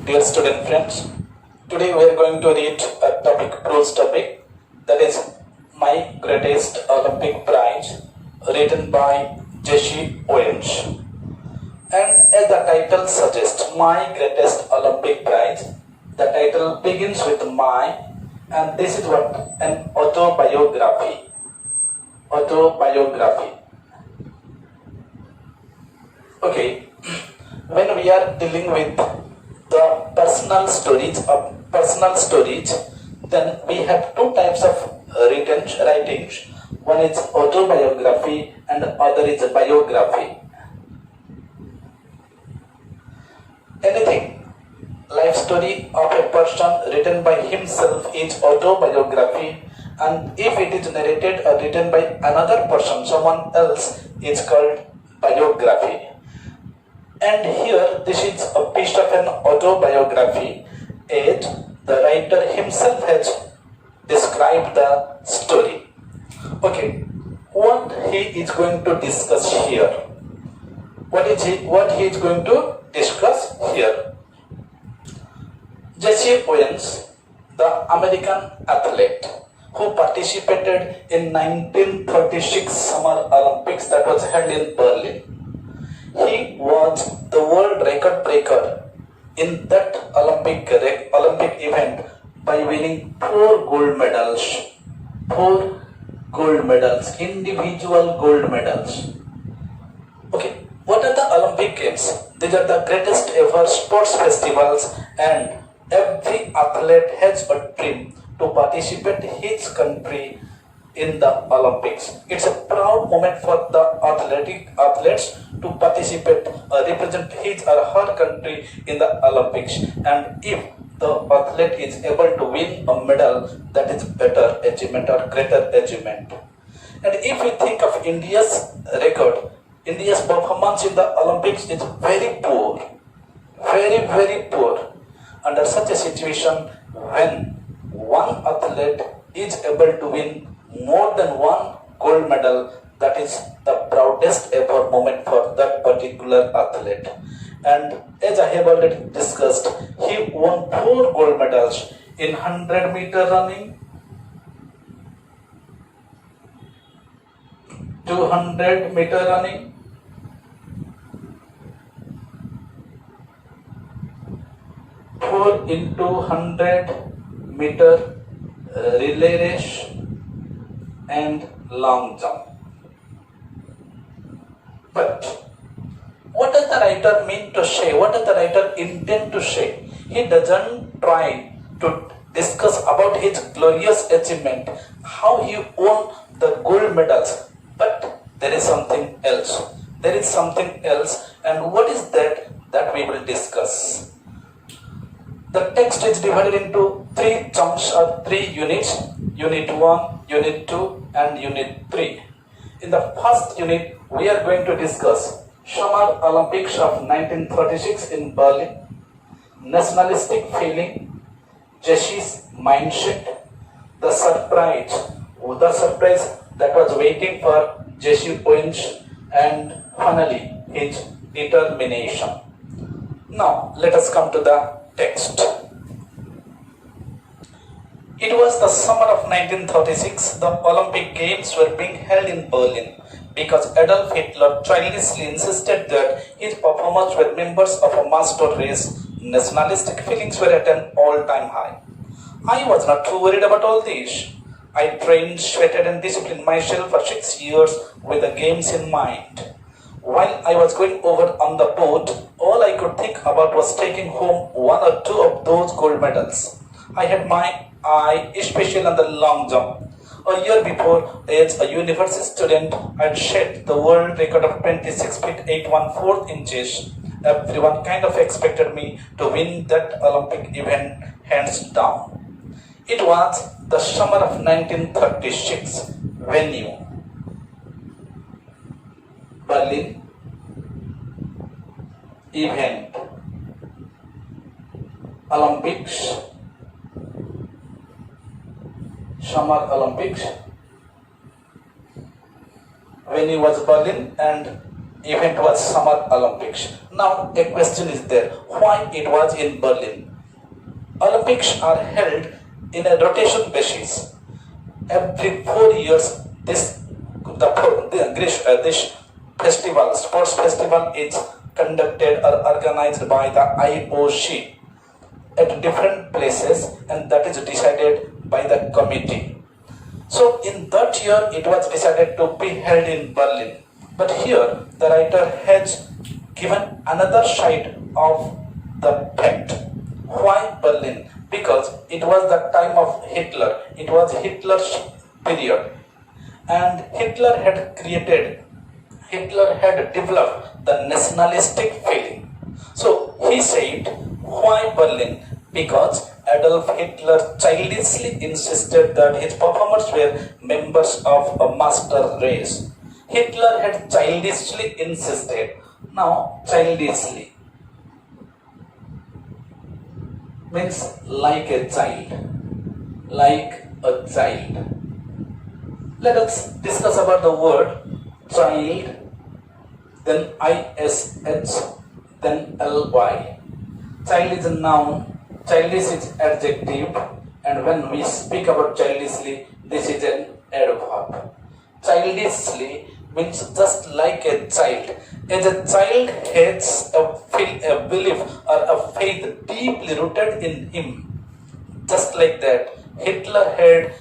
Dear student friends, today we are going to read a prose topic, that is My Greatest Olympic Prize, written by Owens. And as the title suggests, My Greatest Olympic Prize, the title begins with my, and this is what an autobiography. Okay, when we are dealing with the personal stories, then we have two types of writings. One is autobiography and the other is biography. Anything, life story of a person written by himself is autobiography, and if it is narrated or written by another person, someone else, is called biography. And here, this is a piece of an autobiography, as the writer himself has described the story. Okay, what he is going to discuss here? What he is going to discuss here? Jesse Owens, the American athlete who participated in 1936 Summer Olympics that was held in Berlin. He was the world record breaker in that Olympic event by winning 4 gold medals. 4 gold medals, individual gold medals. Okay, what are the Olympic Games? These are the greatest ever sports festivals, and every athlete has a dream to participate his country in the Olympics. It's a proud moment for the athletes to participate, represent his or her country in the Olympics. And if the athlete is able to win a medal, that is better achievement or greater achievement. And if we think of India's record, India's performance in the Olympics is very poor, very poor. Under such a situation, when one athlete is able to win more than 1 gold medal, that is the proudest ever moment for that particular athlete. And as I have already discussed, he won 4 gold medals in 100-meter running, 200-meter running, 4 into 100-meter relay race, and long jump. But what does the writer mean to say? What does the writer intend to say? He doesn't try to discuss about his glorious achievement, how he won the gold medals, but there is something else. There is something else, and what is that we will discuss. The text is divided into 3 chunks or 3 units, Unit 1, Unit 2 and Unit 3. In the first unit, we are going to discuss Summer Olympics of 1936 in Berlin, nationalistic feeling, Jesse's mindset, the surprise that was waiting for Jesse Owens, and finally his determination. Now let us come to the text. It was the summer of 1936. The Olympic Games were being held in Berlin because Adolf Hitler childishly insisted that his performers were members of a master race. Nationalistic feelings were at an all-time high. I was not too worried about all this. I trained, sweated and disciplined myself for 6 years with the games in mind. While I was going over on the boat, all I could think about was taking home 1 or 2 of those gold medals. I had my eye especially on the long jump. A year before, as a university student, I had set the world record of 26 feet 8 1/4 inches. Everyone kind of expected me to win that Olympic event hands down. It was the summer of 1936. Venue: Berlin. Event: Olympics, Summer Olympics. Venue was Berlin and event was Summer Olympics. Now a question is there, why it was in Berlin? Olympics are held in a rotation basis. Every 4 years, this festival, sports festival, is conducted or organized by the IOC at different places, and that is decided by the committee. So in that year, it was decided to be held in Berlin. But here, the writer has given another side of the fact. Why Berlin? Because it was the time of Hitler. It was Hitler's period. And Hitler had developed the nationalistic feeling. So he said, why Berlin? Because Adolf Hitler childishly insisted that his performers were members of a master race. Hitler had childishly insisted. Now, childishly means like a child. Like a child. Let us discuss about the word child, then ISH, then LY. Child is a noun, childish is adjective, and when we speak about childishly, this is an adverb. Childishly means just like a child. As a child has a belief or a faith deeply rooted in him. Just like that, Hitler had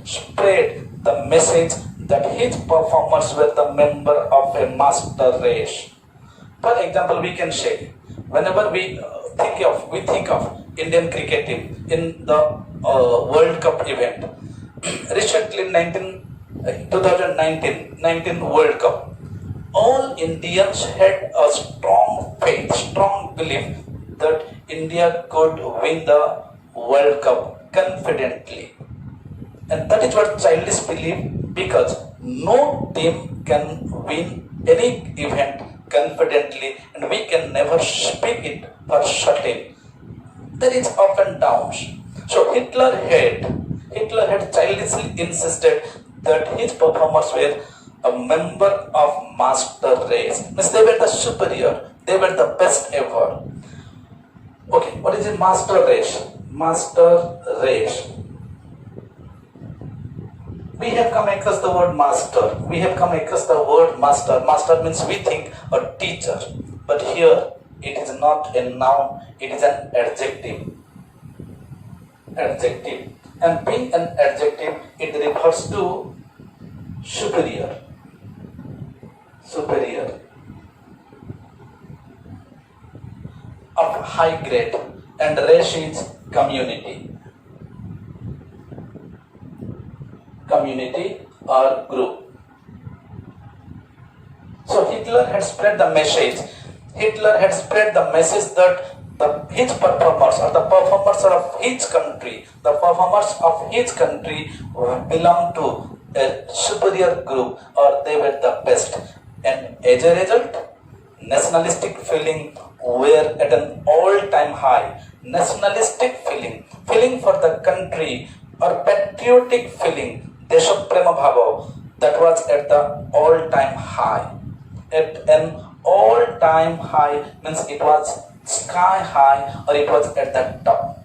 spread the message that his performers were the member of a master race. For example, we can say, whenever we think of Indian cricket team in the World Cup event, recently 2019 World Cup, all Indians had a strong faith, strong belief that India could win the World Cup confidently. And that is what childish belief, because no team can win any event confidently, and we can never speak it for certain. There is up and downs. So Hitler had childishly insisted that his performers were a member of master race. Means they were the superior, they were the best ever. Okay, what is a master race? Master race. We have come across the word master. Master means we think a teacher. But here it is not a noun, it is an adjective. Adjective. And being an adjective, it refers to superior. Superior. Of high grade. And race is community. Community or group. So Hitler had spread the message that his performers or the performers of his country belong to a superior group, or they were the best. And as a result, nationalistic feeling were at an all-time high. Nationalistic feeling for the country, or patriotic feeling, Deshaprema Bhava, that was at the all-time high. At an all-time high means it was sky high, or it was at the top.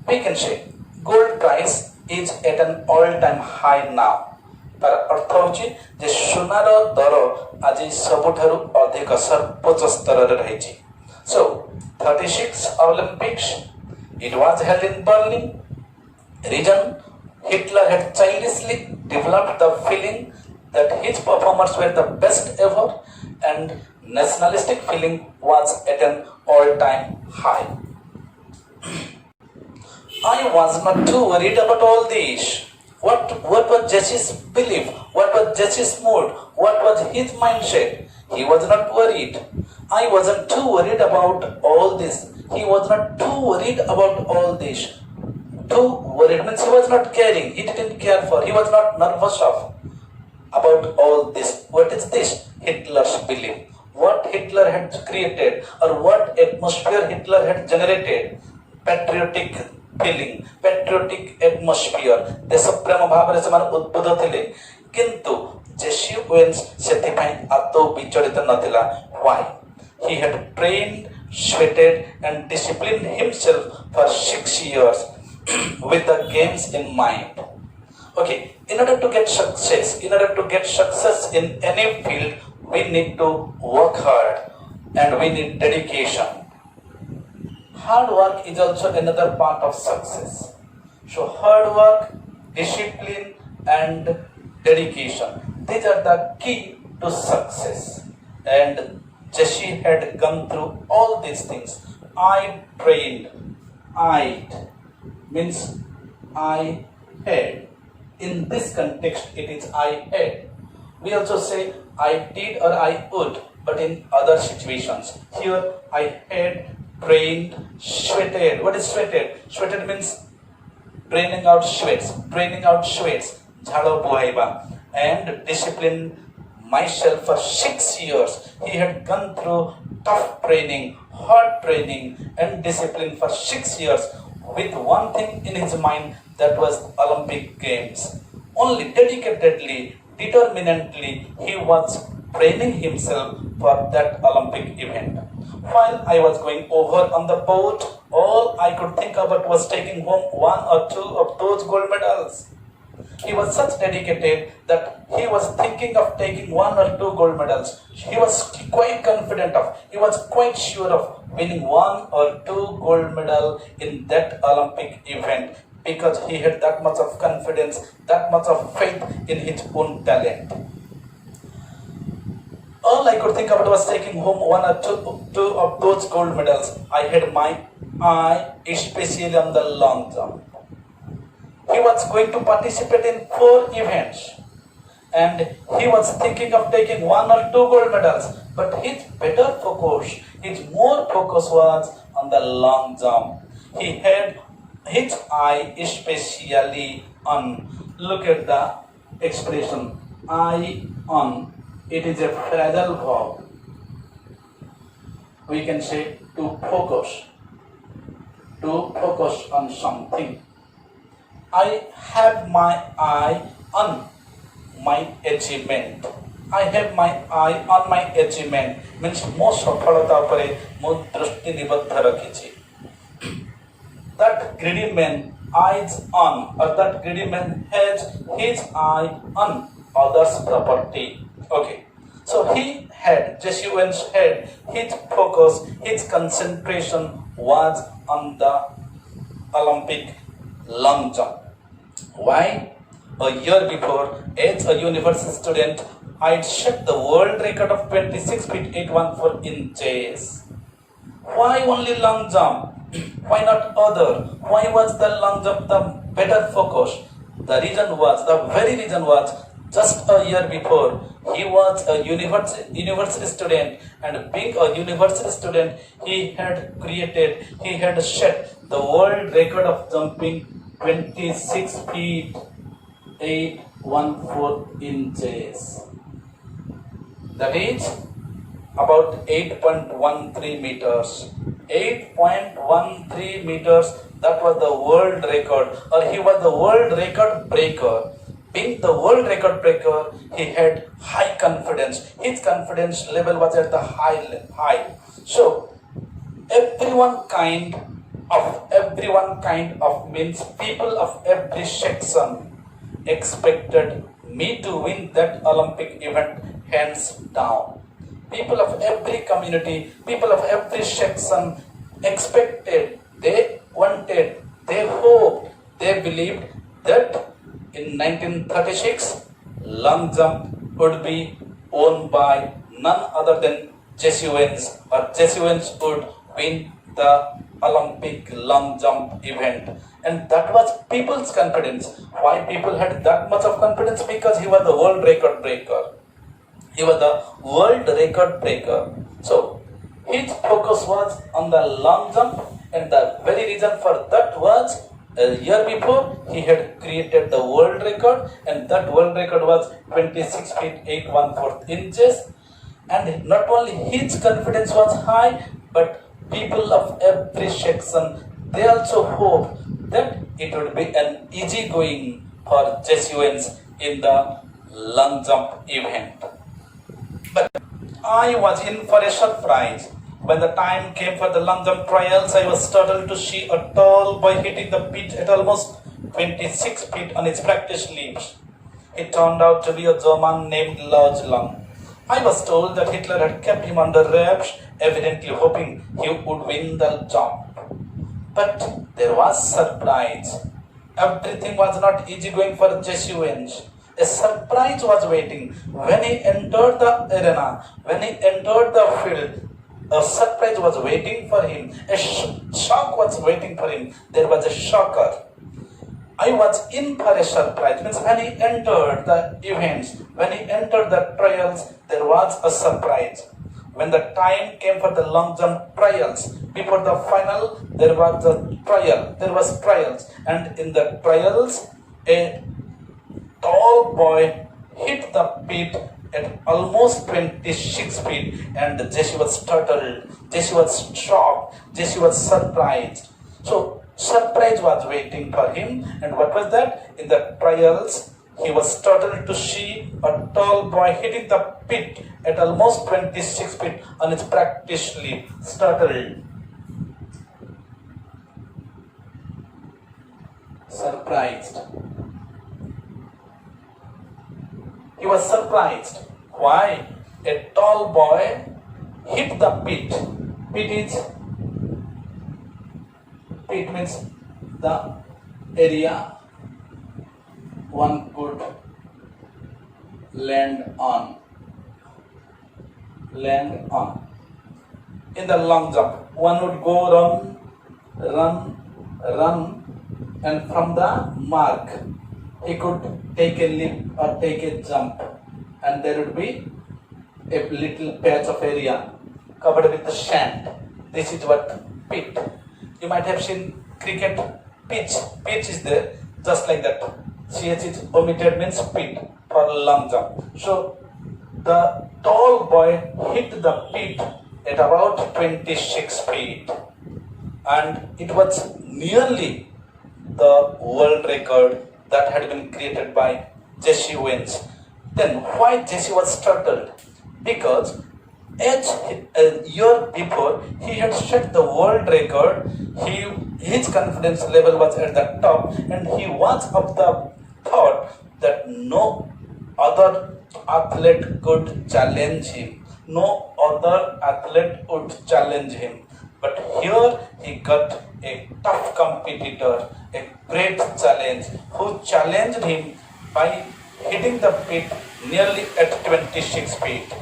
We can say gold price is at an all-time high now. तार अर्थ होची जे सोनार दर आज सबुठारु अधिक सर्वोच्च स्तर रे रहिछि. So 36 Olympics, it was held in Berlin. Reason, Hitler had childishly developed the feeling that his performers were the best ever, and nationalistic feeling was at an all-time high. I was not too worried about all this. What was Jesse's belief? What was Jesse's mood? What was his mindset? He was not worried. I wasn't too worried about all this. He was not too worried about all this. Too worried means he was not caring. He didn't care for. He was not nervous about all this. What is this? Hitler's belief. What Hitler had created, or what atmosphere Hitler had generated. Patriotic feeling, patriotic atmosphere. देशप्रेम भाव रे समान उद्बुद्ध थिले, किंतु Jesse Owens ସେଥିପାଇଁ ଆଦୌ ବିଚଳିତ ନଥିଲା. Why? He had trained, sweated and disciplined himself for 6 years with the games in mind. Okay, in order to get success in any field, we need to work hard and we need dedication. Hard work is also another part of success. So hard work, discipline and dedication, these are the key to success. And Jesse had gone through all these things. I trained. I means I had. In this context, it is I had. We also say I did or I would, but in other situations. Here I had trained, sweated. What is sweated? Sweated means draining out sweats, jhalo buhaiba, and disciplined myself for 6 years. He had gone through tough training, hard training and discipline for 6 years with one thing in his mind, that was Olympic Games. Only dedicatedly, determinedly, he was training himself for that Olympic event. While I was going over on the boat, all I could think about was taking home 1 or 2 of those gold medals. He was such dedicated that he was thinking of taking 1 or 2 gold medals. He was quite confident of, he was quite sure of winning 1 or 2 gold medal in that Olympic event, because he had that much of confidence, that much of faith in his own talent. All I could think about was taking home 1 or 2 of those gold medals. I had my eye especially on the long jump. He was going to participate in 4 events and he was thinking of taking 1 or 2 gold medals, but his more focus was on the long jump. He had his eye especially on, look at the expression, eye on. It is a phrasal verb. We can say to focus on something. I have my eye on my achievement. I have my eye on my achievement means mo safalata upare mo drishti nibadha rakhichi. That greedy man eyes on, or that greedy man has his eye on others' property. Okay, so Jesse Owens had his focus, his concentration was on the Olympic long jump. Why? A year before, as a university student, I'd set the world record of 26 feet 814 inches. Why only long jump? Why not other? Why was the long jump the better focus? The very reason was, just a year before, he was a university student, and being a university student, he had set the world record of jumping 26 feet 814 inches. That is about 8.13 meters. 8.13 meters, that was the world record, or he was the world record breaker. Being the world record breaker, he had high confidence. His confidence level was at the high. So everyone kind of means people of every section expected me to win that Olympic event hands down. People of every community, people of every section expected, they wanted, they hoped, they believed that in 1936, long jump would be won by none other than Jesse Owens, or Jesse Owens would win the Olympic long jump event. And that was people's confidence. Why people had that much of confidence? Because he was the world record breaker. So his focus was on the long jump, and the very reason for that was, a year before he had created the world record, and that world record was 26 feet 814 inches. And not only his confidence was high, but people of every section, they also hoped that it would be an easy going for Jesse Owens in the long jump event. But I was in for a surprise. When the time came for the long jump trials, I was startled to see a tall boy hitting the beach at almost 26 feet on his practice leaps. It turned out to be a German named Lars Lang. I was told that Hitler had kept him under wraps, evidently hoping he would win the jump. But there was surprise. Everything was not easy going for Jesse Owens. A surprise was waiting when he entered the arena, when he entered the field. A surprise was waiting for him. A shock was waiting for him. There was a shocker. I was in for a surprise. Means when he entered the events, when he entered the trials, there was a surprise. When the time came for the long jump trials, before the final, there was a trial. There was trials, and in the trials, a tall boy hit the pit at almost 26 feet, and Jesse was startled. Jesse was shocked. Jesse was surprised. So surprise was waiting for him, and what was that? In the trials, he was startled to see a tall boy hitting the pit at almost 26 feet on his practice leap. Startled. Surprised. He was surprised. Why? A tall boy hit the pit. Pit means the area one could land on. In the long jump, one would go run, and from the mark, he could take a leap or take a jump, and there would be a little patch of area covered with the sand. This is what pit. You might have seen cricket pitch. Pitch is there, just like that. CH is omitted, means pit for long jump. So the tall boy hit the pit at about 26 feet, and it was nearly the world record that had been created by Jesse Owens. Then why Jesse was startled? Because a year before he had set the world record. His confidence level was at the top, and he was of the thought that no other athlete could challenge him. No other athlete would challenge him. But here he got a tough competitor, a great challenge, who challenged him by hitting the pit nearly at 26 feet.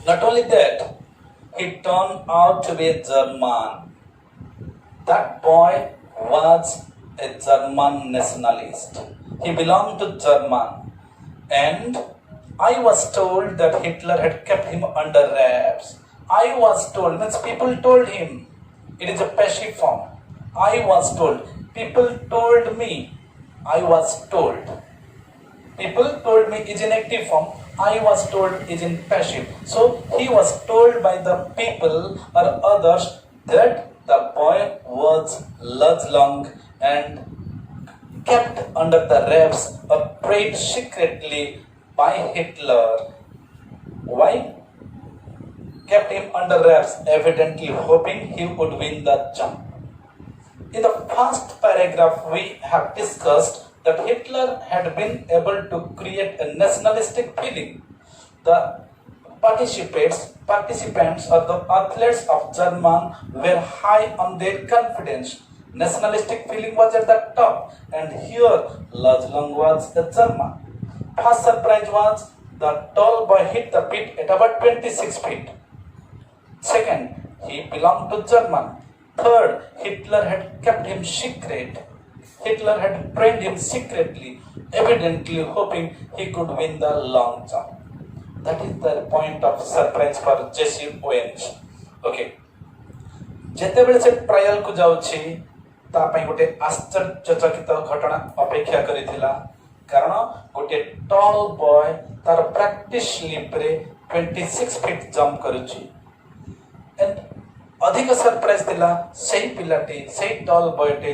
Not only that, he turned out to be a German. That boy was a German nationalist. He belonged to German. And I was told that Hitler had kept him under wraps. I was told, means people told him. It is a passive form. I was told. People told me. I was told. People told me is in active form. I was told is in passive. So he was told by the people or others that the boy was Lars Lang and kept under the wraps or prayed secretly by Hitler. Why? Kept him under wraps, evidently hoping he would win the jump. In the first paragraph, we have discussed that Hitler had been able to create a nationalistic feeling. The participants or the athletes of German were high on their confidence. Nationalistic feeling was at the top, and here Lars Lang was a German. First surprise was the tall boy hit the pit at about 26 feet. Second, he belonged to German. Third, Hitler had kept him secret. Hitler had trained him secretly, evidently hoping he could win the long jump. That is the point of surprise for Jesse Owens. Okay. ଯେତେବେଳେ ସେ trial କୁ ଯାଉଛି ତା ପାଇଁ ଗୋଟେ ଆଶ୍ଚର୍ଯ୍ୟଚକିତ ଘଟଣା ଅପେକ୍ଷା କରିଥିଲା, କାରଣ ଗୋଟେ ଟଲ୍ ବୟ ତାର ପ୍ରାକ୍ଟିସ ସ୍ଲିପ ରେ 26 ଫିଟ୍ ଜମ୍ପ କରୁଛି। ଅଧିକ ସରପ୍ରାଇଜ ଥିଲା ସେଇ ପିଲାଟି, ସେଇ ଟଲ୍ ବୟଟେ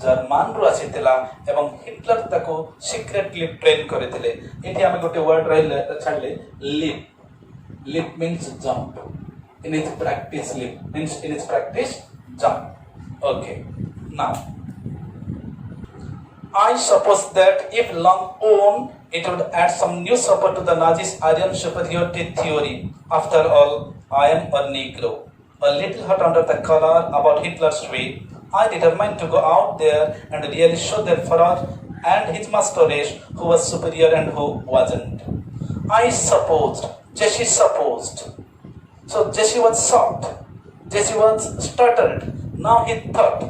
जर्मान रु आसीथिला एवं हिटलर ताको सीक्रेटली ट्रेन करथिले एठी हम गोटे वर्ड रहले छाडले leap leap means jump in its practice leap means in its practice jump. Okay, now I suppose that if long on it would add some new support to the Nazis' Aryan superiority theory. After all, I am a Negro, a little hot under the collar about Hitler's way. I determined to go out there and really show their Führer and his master race who was superior and who wasn't. I supposed, Jesse supposed. So Jesse was shocked. Jesse was startled. Now he thought,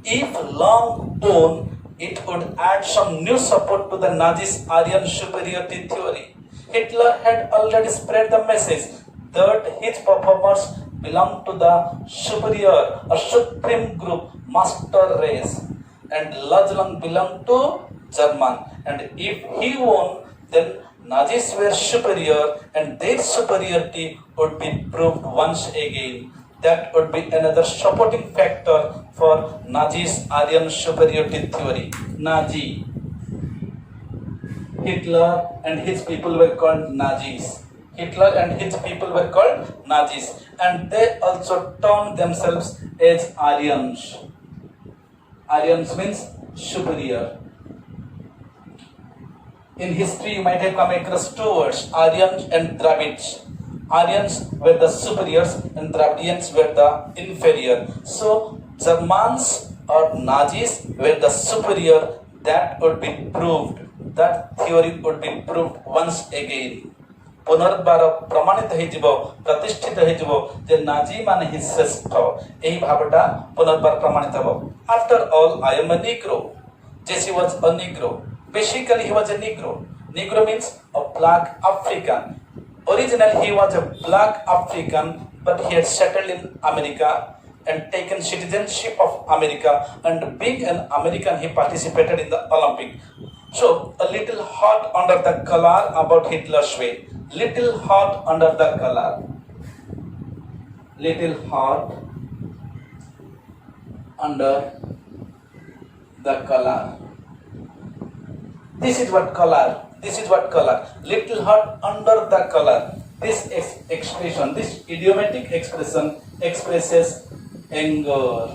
if long on, it would add some new support to the Nazis' Aryan superiority theory. Hitler had already spread the message that his performers belonged to the superior or supreme group, master race, and largely belonged to German. And if he won, then Nazis were superior and their superiority would be proved once again. That would be another supporting factor for Nazis' Aryan superiority theory. Nazi. Hitler and his people were called Nazis. Hitler and his people were called Nazis. And they also termed themselves as Aryans. Aryans means superior. In history, you might have come across two words, Aryans and Dravids. Aryans were the superiors and Dravidians were the inferior. So, Germans or Nazis were the superior. That would be proved. That theory would be proved once again. पुनर्बार प्रमाणित हो प्रतिष्ठित हो जे Nazi मान ही श्रेष्ठ यही भावटा पुनर्बार प्रमाणित हो. After all, I am a Negro. Jesse was a Negro. Basically, he was a Negro. Negro means a black African. Originally, he was a black African, but he had settled in America and taken citizenship of America. And being an American, he participated in the Olympics. So, a little hot under the collar about Hitler's way. Little hot under the collar. Little hot under the collar. This is what collar. This is what collar. Little hot under the collar. This expression, this idiomatic expression expresses anger.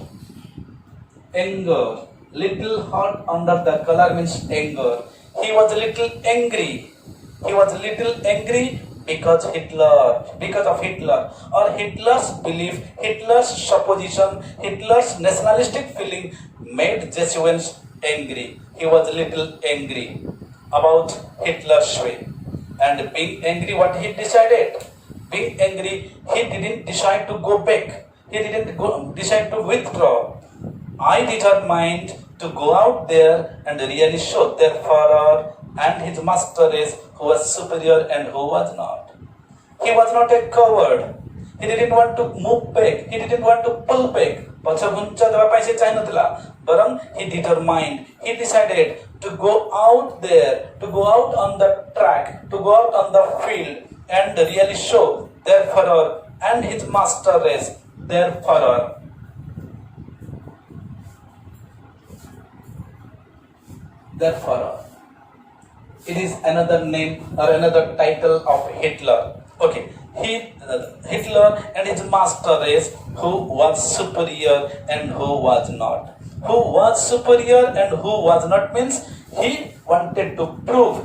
Anger. Little hot under the collar means anger. He was a little angry. He was a little angry because of Hitler, or Hitler's belief, Hitler's supposition, Hitler's nationalistic feeling made Jesse Owens angry. He was a little angry about Hitler's way. And being angry, what he decided? Being angry, he didn't decide to go back. He didn't decide to withdraw. I determined to go out there and really show their Führer and his master race who was superior and who was not. He was not a coward. He didn't want to move back. He didn't want to pull back. But he determined, he decided to go out there, to go out on the track, to go out on the field and really show their Führer and his master race, their Führer. Their Führer. It is another name or another title of Hitler. Okay. Hitler and his master race who was superior and who was not. Who was superior and who was not means he wanted to prove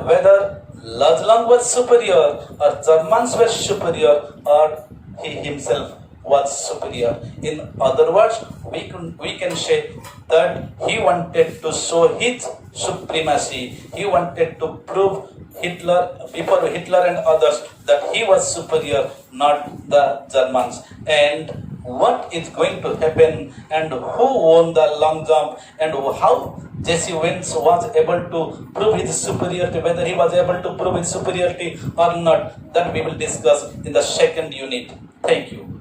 whether Lajlang was superior or Germans were superior or he himself was superior. In other words, we can say that he wanted to show his supremacy. He wanted to prove before Hitler and others that he was superior, not the Germans. And what is going to happen and who won the long jump and how Jesse Owens was able to prove his superiority, whether he was able to prove his superiority or not, that we will discuss in the second unit. Thank you.